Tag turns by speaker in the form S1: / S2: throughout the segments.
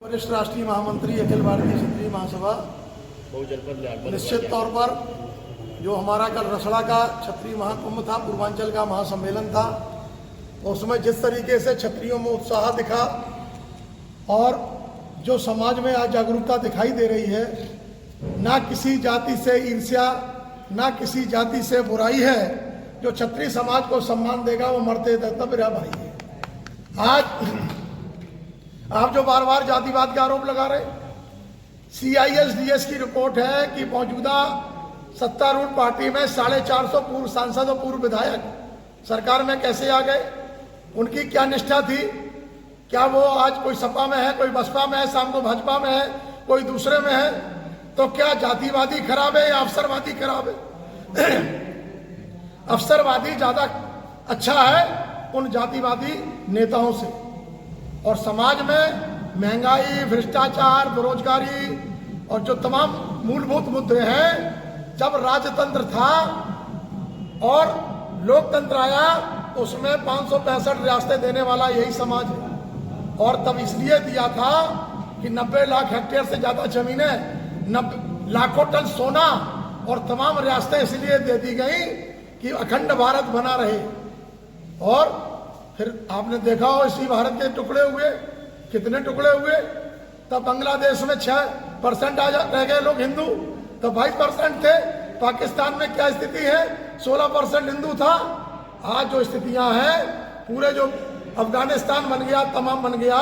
S1: वरिष्ठ राष्ट्रीय महामंत्री अखिल भारतीय क्षत्रिय महासभा निश्चित तौर पर जो हमारा कल रसड़ा का क्षत्रिय महाकुंभ था, पूर्वांचल का महासम्मेलन था, उसमें जिस तरीके से क्षत्रियों में उत्साह दिखा और जो समाज में आज जागरूकता दिखाई दे रही है, ना किसी जाति से ईर्ष्या, ना किसी जाति से बुराई है। जो क्षत्रिय समाज को सम्मान देगा वो मरते तक मेरा भाई है। आज आप जो बार बार जातिवाद का आरोप लगा रहे, CISDS की रिपोर्ट है कि मौजूदा सत्तारूढ़ पार्टी में 450 पूर्व सांसद और पूर्व विधायक सरकार में कैसे आ गए, उनकी क्या निष्ठा थी, क्या वो आज कोई सपा में है, कोई बसपा में है, शाम को भाजपा में है, कोई दूसरे में है। तो क्या जातिवादी खराब है या अवसरवादी खराब है? अवसरवादी ज्यादा अच्छा है उन जातिवादी नेताओं से। और समाज में महंगाई, भ्रष्टाचार, बेरोजगारी और जो तमाम मूलभूत मुद्दे हैं, जब राजतंत्र था और लोकतंत्र आया, उसमें 565 रियासतें देने वाला यही समाज है। और तब इसलिए दिया था कि 90 लाख हेक्टेयर से ज्यादा जमीनें, लाखों टन सोना और तमाम रियासतें इसलिए दे दी गई कि अखंड भारत बना रहे। और फिर आपने देखा हो इसी भारत के टुकड़े हुए, कितने टुकड़े हुए। तब बांग्लादेश में 6% रह गए लोग हिंदू, तब 22% थे। पाकिस्तान में क्या स्थिति है, 16% हिंदू था। आज जो स्थितियां हैं, पूरे जो अफगानिस्तान बन गया, तमाम बन गया।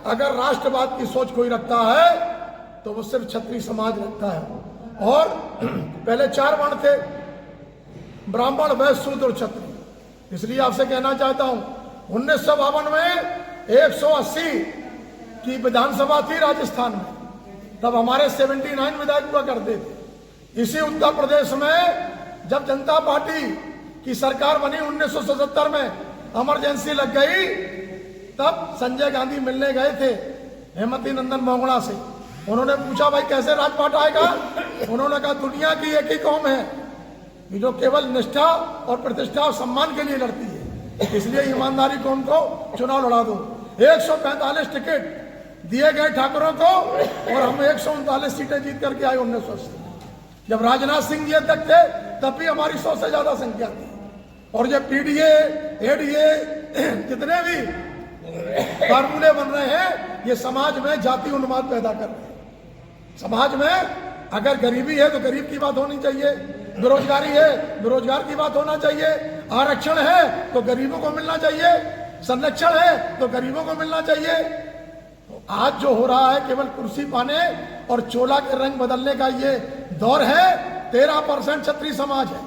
S1: अगर राष्ट्रवाद की सोच कोई रखता है तो वो सिर्फ क्षत्रिय समाज रखता है। और पहले 4 वर्ण थे, ब्राह्मण, वैश्य, शूद्र और क्षत्रिय। इसलिए आपसे कहना चाहता हूं, 1952 में 180 की विधानसभा थी राजस्थान में, तब हमारे 79 विधायक हुआ करते थे। इसी उत्तर प्रदेश में जब जनता पार्टी की सरकार बनी 1977 में, इमरजेंसी लग गई, तब संजय गांधी मिलने गए थे हेमंती नंदन मोगड़ा से। उन्होंने पूछा, भाई कैसे राजपाट आएगा? उन्होंने कहा, दुनिया की एक ही कौम है जो केवल निष्ठा और प्रतिष्ठा और सम्मान के लिए लड़ती है, इसलिए ईमानदारी को उनको चुनाव लड़ा दो। 145 टिकट दिए गए ठाकुरों को और हम 139 सीटें जीत करके आए 1980। जब राजनाथ सिंह जी अध्यक्ष थे तब भी हमारी 100 से ज्यादा संख्या थी। और ये PDA, ADA, जितने भी फार्मूले बन रहे हैं, ये समाज में जाति उन्माद पैदा कर रहे हैं। समाज में अगर गरीबी है तो गरीब की बात होनी चाहिए, बेरोजगारी है बेरोजगार की बात होना चाहिए, आरक्षण है तो गरीबों को मिलना चाहिए, संरक्षण है तो गरीबों को मिलना चाहिए। तो आज जो हो रहा है, केवल कुर्सी पाने और चोला के रंग बदलने का ये दौर है। 13% क्षत्रिय समाज है।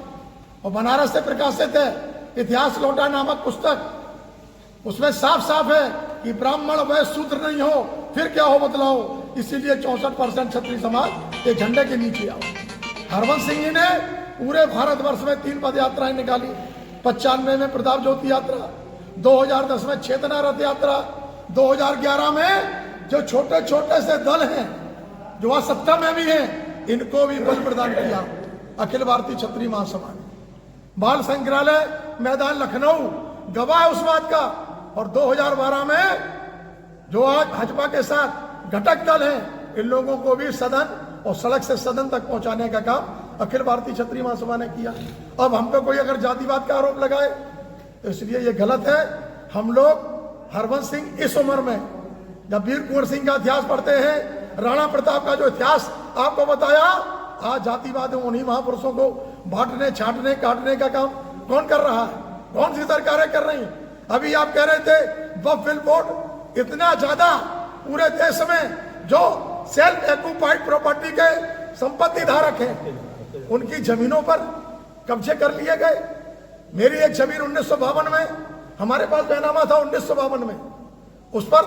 S1: और बनारस से प्रकाशित है इतिहास लौटा नामक पुस्तक, उसमें साफ साफ है कि ब्राह्मण वैश्य शूद्र नहीं हो, फिर क्या हो बतलाओ। इसीलिए 64% क्षत्रिय समाज एक झंडे के नीचे आओ। हरवंश सिंह जी ने पूरे भारतवर्ष में 3 पद यात्राएं निकाली। 95 में प्रताप ज्योति यात्रा, 2010 में चेतना रथ यात्रा, 2011 में जो छोटे छोटे से दल हैं जो आज सत्ता में भी हैं, इनको भी बल प्रदान किया अखिल भारतीय क्षत्रिय महासभा ने। बाल संग्रहालय मैदान लखनऊ गवाह उस बात का। और 2012 में जो आज भाजपा के साथ घटक दल हैं, इन लोगों को भी सदन और सड़क से सदन तक पहुंचाने का काम अखिल भारतीय क्षत्रिय महासभा ने किया। अब हम पे कोई अगर जातिवाद का आरोप लगाए तो इसलिए ये गलत है। हम लोग हरवंश सिंह इस उम्र में, जब वीर कुंवर सिंह का इतिहास पढ़ते हैं, राणा प्रताप का जो इतिहास आपको बताया, आज जातिवाद उन्हीं महापुरुषों को बांटने, छांटने, काटने का काम कौन कर रहा है? कौन सी सरकारें कर रही हैं? अभी आप कह रहे थे वक्फ बोर्ड इतना ज्यादा पूरे देश में जो सेल्फ एक्यूपाइड प्रॉपर्टी के संपत्ति धारक हैं, उनकी जमीनों पर कब्जे कर लिए गए। मेरी एक जमीन 1952 में, हमारे पास बैनामा था 1952 में, उस पर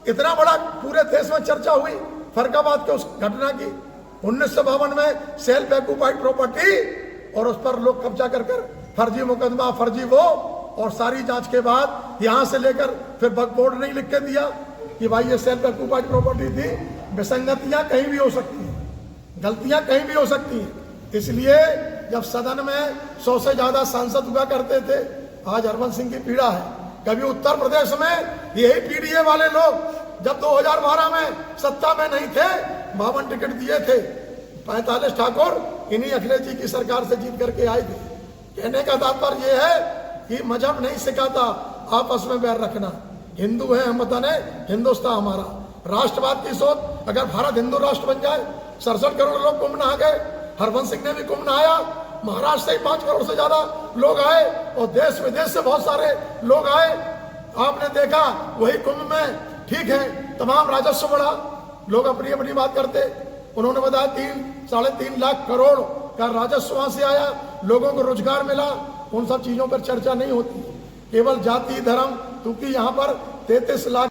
S1: इतना बड़ा पूरे देश में चर्चा हुई फरकाबाद के उस घटना की। 1952 में सेल्फ एक्यूपाइड प्रॉपर्टी, और उस पर लोग कब्जा कर फर्जी मुकदमा, फर्जी वो, और सारी जांच के बाद यहां से लेकर फिर वक्फ बोर्ड ने लिख के दिया कि भाई ये सेल्फ एक्यूपाइड प्रॉपर्टी थी। विसंगतियां कहीं भी हो सकती हैं, गलतियां कहीं भी हो सकती हैं। इसलिए जब सदन में 100 से ज्यादा सांसद हुआ करते थे, आज हरवंश सिंह की पीड़ा है। कभी उत्तर प्रदेश में यही PDA वाले लोग जब 2012 में सत्ता में नहीं थे 52 टिकट दिए थे, 45 ठाकुर इन्हीं अखिलेश जी की सरकार से जीत करके आए थे। कहने का तात्पर्य ये है कि मजहब नहीं सिखाता आपस में बैर रखना। हिंदू है हम, वतन है हिंदुस्तान हमारा। राष्ट्रवाद की सोच, अगर भारत हिंदू राष्ट्र बन जाए, 67 करोड़ लोग कुंभ नहा गए, हरवंश सिंह ने भी कुंभ नहाया, महाराष्ट्र से 5 करोड़ से ज्यादा लोग आए और देश विदेश से बहुत सारे लोग आए। आपने देखा वही कुंभ में, ठीक है, तमाम राजस्व बढ़ा, लोग अपनी अपनी बात करते, उन्होंने बताया 3-3.5 लाख करोड़ का राजस्व वहां से आया, लोगों को रोजगार मिला। उन सब चीजों पर चर्चा नहीं होती, केवल जाति धर्म, क्योंकि यहाँ पर 33 लाख